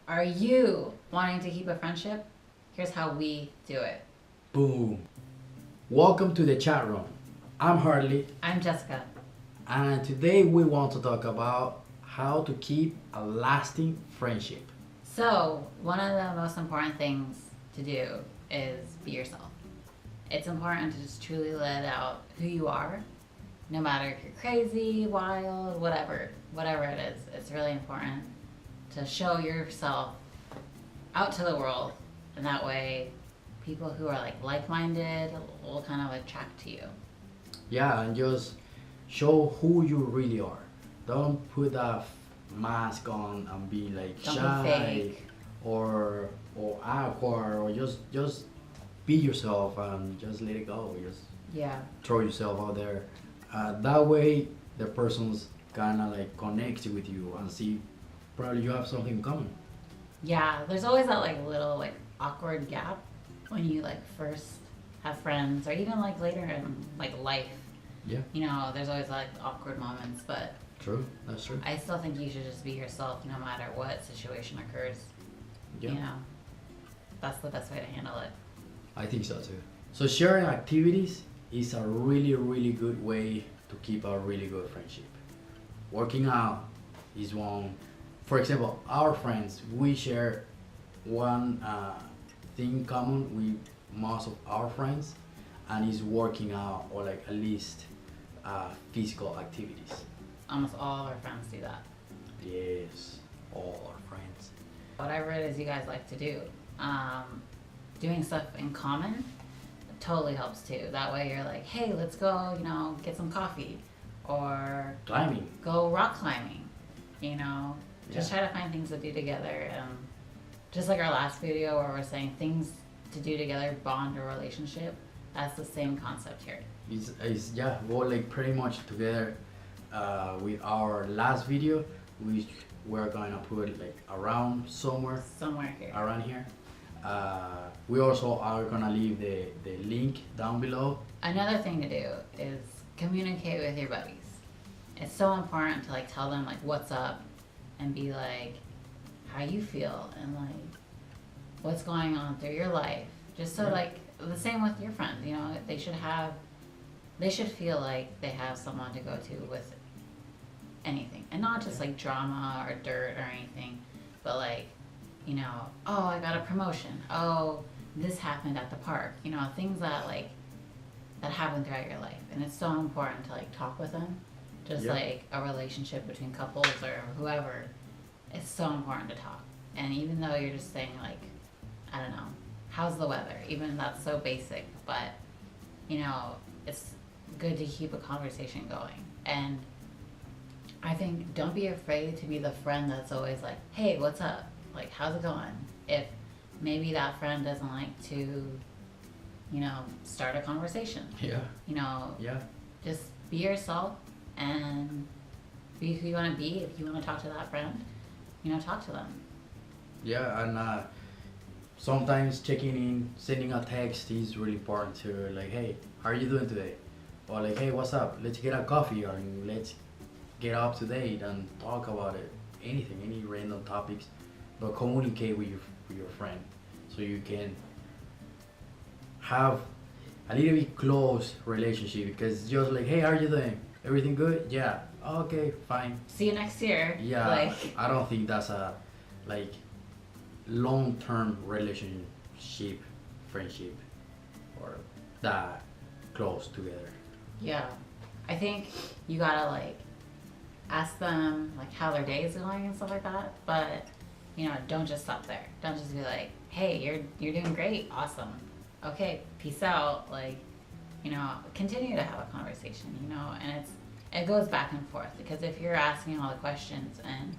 Are you wanting to keep a friendship? Here's how we do it. Boom. Welcome to the chat room. I'm Harley, I'm Jessica. and today we want to talk about how to keep a lasting friendship. So, one of the most important things to do is be yourself. It's important to just truly let out who you are, no matter if you're crazy, wild, whatever it is. It's really important to show yourself out to the world, and that way people who are like-minded will kind of attract to you. Yeah, and just show who you really are. Don't put a mask on and be like Don't be shy fake. or awkward or just be yourself and just let it go. Just Yeah. throw yourself out there. That way, the person's kind of like connects with you and see probably you have something in common. Yeah, there's always that like little like awkward gap when you like first have friends or even like later in like life. Yeah, You know, there's always like awkward moments, but true. That's true. I still think you should just be yourself no matter what situation occurs. Yeah, You know, that's the best way to handle it. I think so too. So sharing activities is a really good way to keep a really good friendship. Working out is one. For example, our friends, we share one thing common with most of our friends, and is working out or like at least physical activities. Almost all of our friends do that. Yes, all our friends. Whatever it is you guys like to do, doing stuff in common totally helps too. That way you're like, hey, let's go, get some coffee or Climbing. go rock climbing, just Yeah. try to find things to do together. Just like our last video where we're saying things to do together bond a relationship, that's the same concept here. Is yeah, we're like pretty much together with our last video, which we're gonna put like around somewhere Somewhere here. around here. We also are gonna leave the link down below. Another thing to do is communicate with your buddies. It's so important to like tell them like what's up and be like how you feel and like what's going on through your life. Just so Yeah. like the same with your friends, they should feel like they have someone to go to with anything. And not just like drama or dirt or anything, but like, oh, I got a promotion. Oh, this happened at the park. Things that happen throughout your life. And it's so important to like talk with them. Just Yeah. like a relationship between couples or whoever, it's so important to talk. And even though you're just saying like, I don't know, how's the weather? Even that's so basic, but it's good to keep a conversation going. And I think don't be afraid to be the friend that's always like, hey, what's up? Like, how's it going? If maybe that friend doesn't like to, start a conversation. Yeah. Yeah. Just be yourself and be who you want to be. If you want to talk to that friend, talk to them. Yeah, and sometimes checking in, sending a text is really important to like, hey, how are you doing today? Or like, hey, what's up? Let's get a coffee or let's get up to date and talk about it. Anything, any random topics, but communicate with your friend so you can have a little bit close relationship because just like, hey, how are you doing? Everything good? Yeah. Okay, fine. See you next year. Yeah, Like, I don't think that's a like long-term relationship, friendship, or that close together. yeah. I think you gotta like ask them like how their day is going and stuff like that. But don't just stop there. Don't just be like, hey, you're doing great, awesome. Okay, peace out. Like, continue to have a conversation. And it goes back and forth because if you're asking all the questions and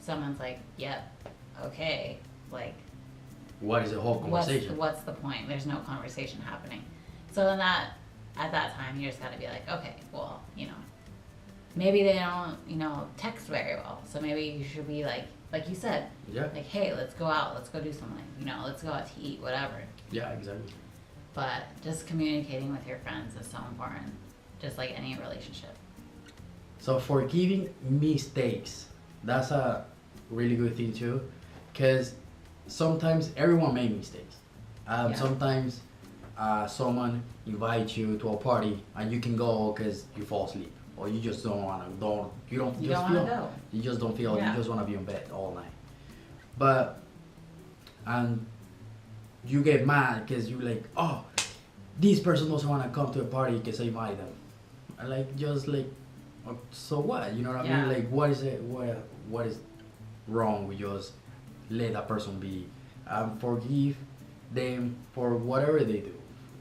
someone's like, yep, okay, like What is the whole conversation? what's the point? There's no conversation happening. So then at that time you just gotta be like, okay, well, maybe they don't, text very well. So maybe you should be like you said, Yeah, like, hey, let's go out, let's go do something, let's go out to eat, whatever. yeah, exactly. But just communicating with your friends is so important, just like any relationship. So forgiving mistakes, that's a really good thing too, because sometimes everyone make mistakes. Yeah. Sometimes someone invites you to a party and you can go because you fall asleep or you just don't wanna don't you don't You just don't feel want to go. you just don't feel Yeah. you just wanna be in bed all night. But and you get mad because you like, oh, this person doesn't want to come to a party because I invite them. And like just like, so what? You know what I Yeah. mean? Like what is it? What is wrong with just let that person be? Forgive them for whatever they do.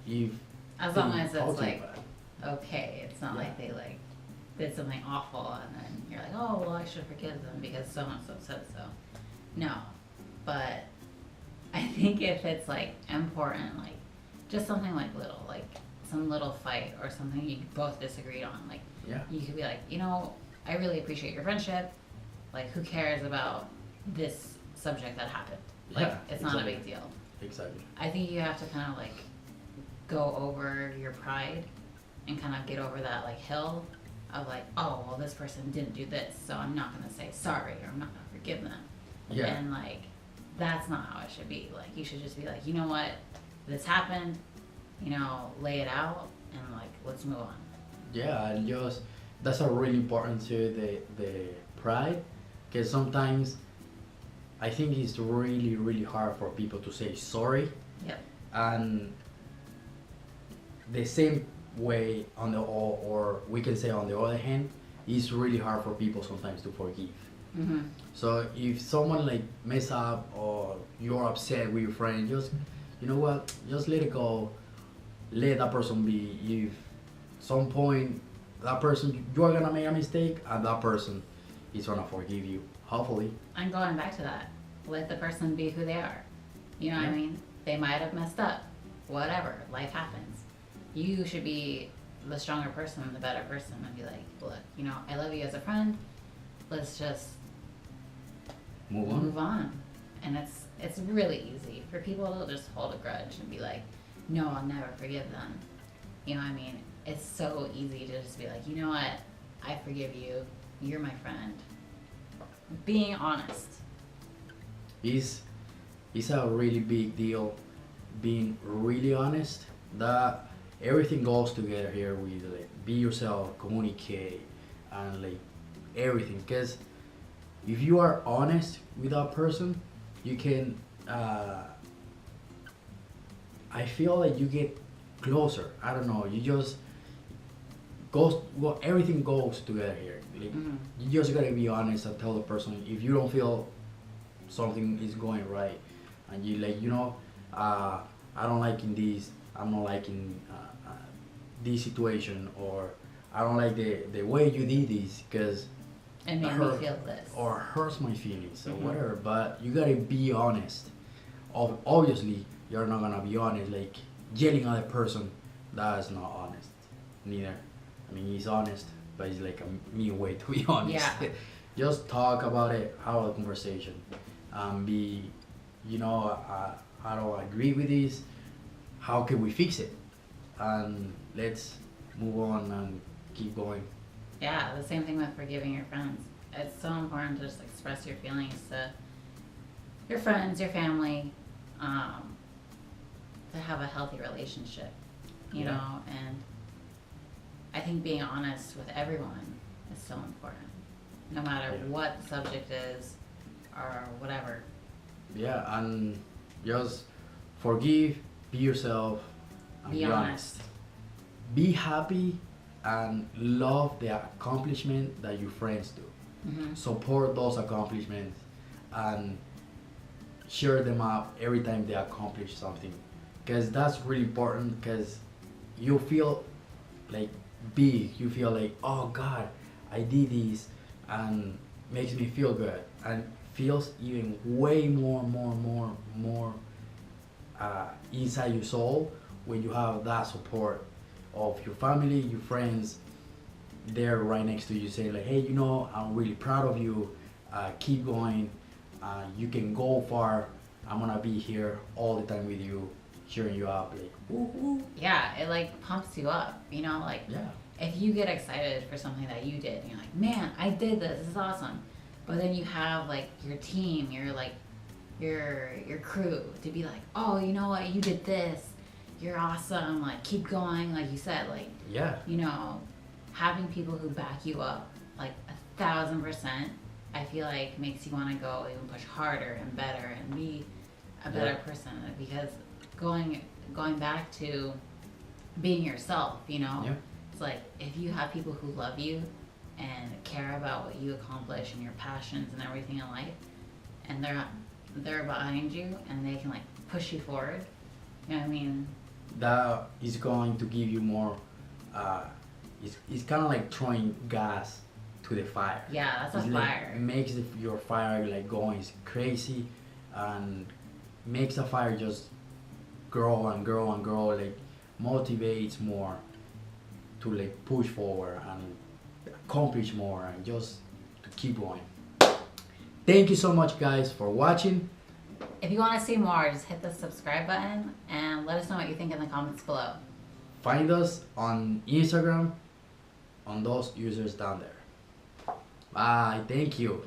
If As they long as talk it's to you like bad. okay, it's not Yeah. like they like did something awful and then you're like, oh well, I should forgive them because so and so said so. No, but I think if it's like important, like just something like little, like some little fight or something you both disagreed on, like Yeah. you could be like, you know, I really appreciate your friendship. Like, who cares about this subject that happened? Like, Yeah, it's not a exactly. big deal. Exactly. I think you have to kind of like go over your pride and kind of get over that like hill of like, oh, well, this person didn't do this, so I'm not gonna say sorry or I'm not gonna forgive them. Yeah. And like, that's not how it should be. Like, you should just be like, you know what, this happened, you know, lay it out and like, let's move on. Yeah, and just that's a really important to the pride, because sometimes I think it's really hard for people to say sorry, Yep. and the same way on the or we can say on the other hand, it's really hard for people sometimes to forgive. Mm-hmm. So if someone like mess up or you're upset with your friend, just you know what, just let it go, let that person be. If some point that person you're gonna make a mistake and that person is gonna forgive you, hopefully. I'm going back to that. Let the person be who they are. You know what I Yeah. mean? They might have messed up. Whatever. Life happens. You should be the stronger person, the better person, and be like, look, you know, I love you as a friend. Let's just Move on. move on. And it's really easy for people to just hold a grudge and be like, no, I'll never forgive them. You know what I mean? It's so easy to just be like, you know what? I forgive you. You're my friend. Being honest. Is a really big deal, being really honest. That everything goes together here with like be yourself, communicate, and like everything. Because if you are honest with that person, you can. I feel like you get closer. I don't know. You just goes. Well, everything goes together here. Like, Mhm. you just gotta be honest and tell the person if you don't feel something is going right, and you like, you know, I don't like in this. I'm not liking this situation, or I don't like the way you did this because It made me feel this. or hurts my feelings or Mhm. whatever. But you gotta be honest. Obviously, you're not gonna be honest like yelling at a person. That's not honest. Neither. I mean, he's honest, but it's like a mean way to be honest. Yeah. Just talk about it. Have a conversation. Be, you know, I don't agree with this. How can we fix it? And let's move on and keep going. Yeah, the same thing with forgiving your friends. It's so important to just express your feelings to your friends, your family, to have a healthy relationship, you Yeah. know, and I think being honest with everyone is so important. No matter Yeah. what the subject is or whatever. Yeah, and just forgive, be yourself, and Be honest. Be happy and love the accomplishment that your friends do. Hmm. Support those accomplishments and share them up every time they accomplish something, because that's really important. Because you feel like big, you feel like, oh god, I did this, and makes me feel good and feels even way more inside your soul when you have that support of your family, your friends, there right next to you, saying like, hey, you know, I'm really proud of you. Keep going. You can go far. I'm gonna be here all the time with you, cheering you up. Like, woo. Yeah, it like pumps you up, you know, like Yeah. if you get excited for something that you did, and you're like, man, I did this is awesome. But then you have like your team, your like your crew to be like, oh, you know what, you did this, you're awesome, like keep going, like you said, like Yeah. you know, having people who back you up like 1,000%, I feel like makes you want to go even push harder and better and be a better person, because going back to being yourself, you know, it's like if you have people who love you and care about what you accomplish and your passions and everything in life, and they're behind you and they can like push you forward, you know what I mean? That is going to give you more. It's kind of like throwing gas to the fire. Yeah, that's a It's fire. Like, it makes your fire like going crazy, and makes the fire just grow and grow and grow. Like motivates more to like push forward and accomplish more and just to keep going. Thank you so much, guys, for watching. If you want to see more, just hit the subscribe button and let us know what you think in the comments below. Find us on Instagram on those users down there. Bye. Thank you.